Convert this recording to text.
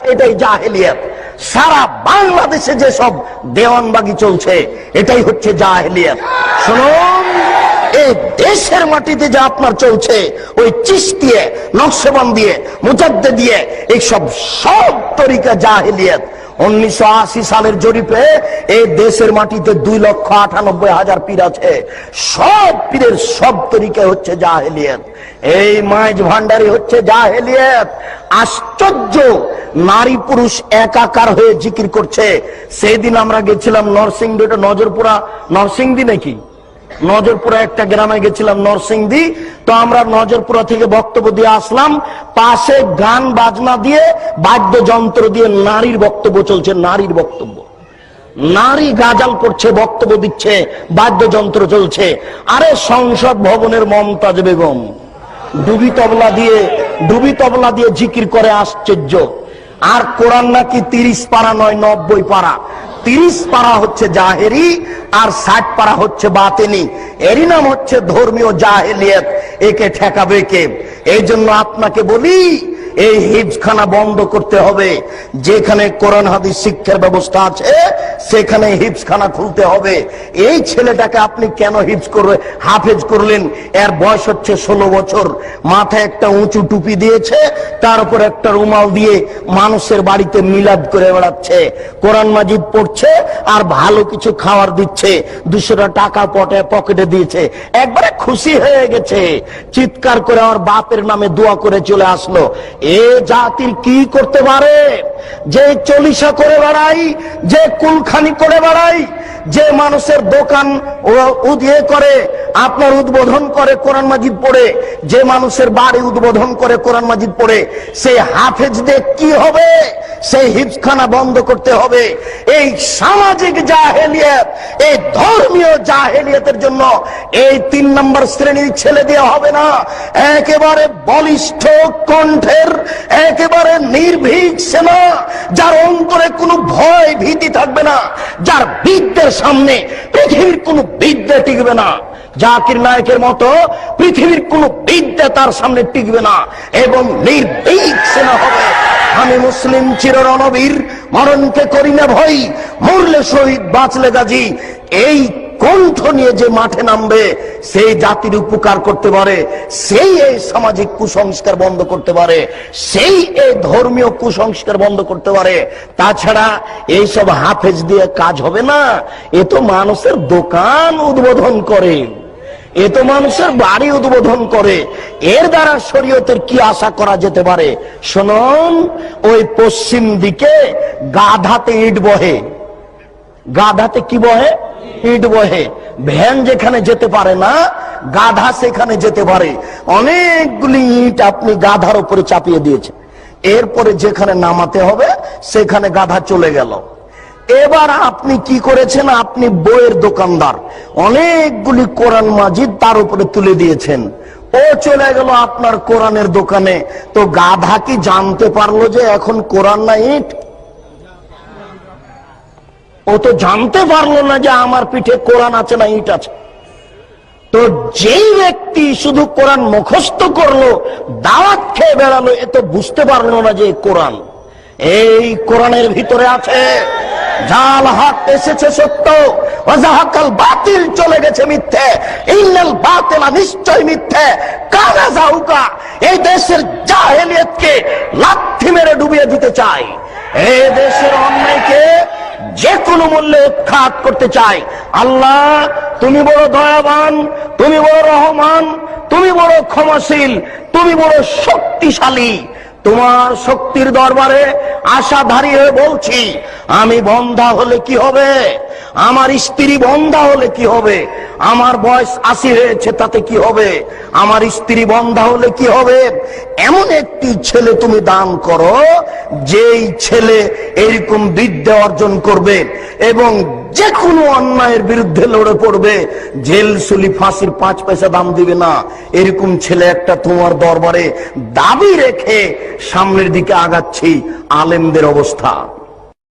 এটাই জাহেলিয়াত। সারা বাংলাদেশে যে সব দেওয়ানবাগি চলছে এটাই হচ্ছে জাহেলিয়াত। শুনুন, এই দেশের মাটিতে যা আপনার চলছে ওই চিশতিয়া, নকশবন্দ দিয়ে, মুজাদ্দিদ দিয়ে, এই সব তরিকা জাহেলিয়াত। 1980 সালের জরিপে এই দেশের মাটিতে 2,98,000 পীর আছে। সব পীরের সব তরিকা হচ্ছে জাহেলিয়াত। এই মাইজ ভান্ডারি হচ্ছে জাহেলিয়াত। আশ্চর্য, নারী পুরুষ একাকার হয়ে জিকির করছে। সেদিন আমরা গেছিলাম নরসিংদী, নজরপুরা, নরসিংদী নাকি, নজরপুরা একটা গ্রামে গেছিলাম, নরসিংদী। তো আমরা নজরপুরা থেকে বক্তব্য দিয়ে আসলাম, পাশে গান বাজনা দিয়ে, বাদ্যযন্ত্র দিয়ে নারীর বক্তব্য চলছে। নারীর বক্তব্য, নারী গাজাল করছে, বক্তব্য দিচ্ছে, বাদ্যযন্ত্র চলছে। আরে সংসদ ভবনের মমতাজ বেগম ডুবি তবলা দিয়ে জিকির করে। আশ্চর্য। আর কোরআন নাকি 30 পারা নয়, 90 পারা। 30 পারা হচ্ছে জাহেরি আর 60 পারা হচ্ছে বাতেনি। এরই নাম হচ্ছে ধর্মীয় জাহেলিয়াত। একে ঠেকাবে কে? এই জন্য আপনাকে বলি, এই হিফজখানা বন্ধ করতে হবে। যেখানে কোরআন হাদিস শিক্ষার ব্যবস্থা আছে সেখানে হিফজখানা খুলতে হবে। এই ছেলেটাকে আপনি কেন হাফেজ করলেন? এর বয়স হচ্ছে 16 বছর। মাথায় একটা উঁচু টুপি দিয়েছে, তার উপর একটা রুমাল দিয়ে মানুষের বাড়িতে মিলাদ করে বেড়াচ্ছে, কোরআন মাজিদ পড়ছে আর ভালো কিছু খাওয়ার দিচ্ছে। 200 টাকা পকেটে দিয়েছে, একবারে খুশি হয়ে গেছে, চিৎকার করে আমার বাপের নামে দোয়া করে চলে আসলো। এ জাতির কি করতে পারে? যে চলিসা করে বেড়াই, যে কুলখানি করে বেড়াই, যে মানুষের দোকান উদিয়ে করে, আপনার উদ্বোধন করে কোরআন মাজিদ পড়ে, যে মানুষের বাড়ি উদ্বোধন করে কোরআন মাজিদ পড়ে, সেই হাফেজদের কি হবে? সেই হিফজখানা বন্ধ করতে হবে। এই সামাজিক জাহেলিয়াত, এই ধর্মীয় জাহেলিয়াতের জন্য এই 3 নম্বর শ্রেণীর ছেলে দেওয়া হবে না। একেবারে বলিষ্ঠ কণ্ঠের, একেবারে নির্ভীক সেনা, যার অন্তরে কোনো ভয় ভীতি থাকবে না, যার বিদ্যের সামনে পৃথিবীর কোনো বিদ্যা টিকবে না। জাকির নায়কের মতো পৃথিবীর কোন বিদ্যা তার সামনে টিকবে না, এবং নির্ভীক সেনা হবে। আমি মুসলিম চির রণবীর, মরণকে করি না ভয়, মরলে শহীদ বাঁচলে গাজী। এই কণ্ঠ নিয়ে যে মাঠে নামবে সেই জাতির উপকার করতে পারে, সেই এই সামাজিক কুসংস্কার বন্ধ করতে পারে, সেই এই ধর্মীয় কুসংস্কার বন্ধ করতে পারে। তাছাড়া এইসব হাফেজ দিয়ে কাজ হবে না। এ তো মানুষের দোকান উদ্বোধন করে, এ তো মানুষের বাড়ি উদ্বোধন করে। এর দ্বারা শরীয়তের কি আশা করা যেতে পারে? শুনুন, ওই পশ্চিম দিকে গাধাতে ইট বহে। গাধাতে কি বহে? ইট বহে। ভ্যান যেখানে যেতে পারে না, গাধা সেখানে যেতে পারে। অনেকগুলি ইট আপনি গাধার উপরে চাপিয়ে দিয়েছে, এরপরে যেখানে নামাতে হবে সেখানে গাধা চলে গেল। এবার আপনি কি করেছেন? আপনি বইয়ের দোকানদার, অনেকগুলি কোরআন মাজিদ তার উপরে তুলে দিয়েছেন, ও চলে গেল আপনার কোরআনের দোকানে। তো গাধা কি জানতে পারলো যে এখন কোরআন না ইট? ও তো জানতে পারলো না যে আমার পিঠে কোরআন আছে না ইট আছে। তো যেই ব্যক্তি শুধু কোরআন মুখস্থ করলো, দাওয়াত খেয়ে বেড়ালো, এ তো বুঝতে পারলো না যে কোরআন। এই কোরআনের ভিতরে আছে জাল হক এসেছে সত্য, ওয়াজাহাকাল বাতিল চলে গেছে মিথ্যে, ইন্নাল বাতিলা নিশ্চয় মিথ্যে, কানা যাউকা। এই দেশের জাহেলিয়াতকে লাথি মেরে ডুবিয়ে দিতে চাই, এই দেশের অন্যায়কে যে কোনো মূল্যে উৎখাত করতে চাই। আল্লাহ, তুমি বড় দয়াবান, তুমি বড় রহমান, তুমি বড় ক্ষমাশীল, তুমি বড় শক্তিশালী। তোমার শক্তির দরবারে আশাধারী হয়ে বলছি, আমি বন্ধা হলে কি হবে? আমার স্ত্রী বন্ধা হলে কি হবে? আমার বয়স 80 হয়েছে, তাতে কি হবে? আমার স্ত্রী বন্ধা হলে কি হবে? এমন একটি ছেলে তুমি দান করো, যেই ছেলে এরকম বিদ্যা অর্জন করবে এবং যে কোনো অন্যায়ের বিরুদ্ধে লড়ে পড়বে, জেল সুলি ফাঁসির 5 পয়সা দাম দিবে না। এরকম ছেলে একটা তোমার দরবারে দাবি রেখে সামনের দিকে আগাচ্ছি। আলেমদের অবস্থা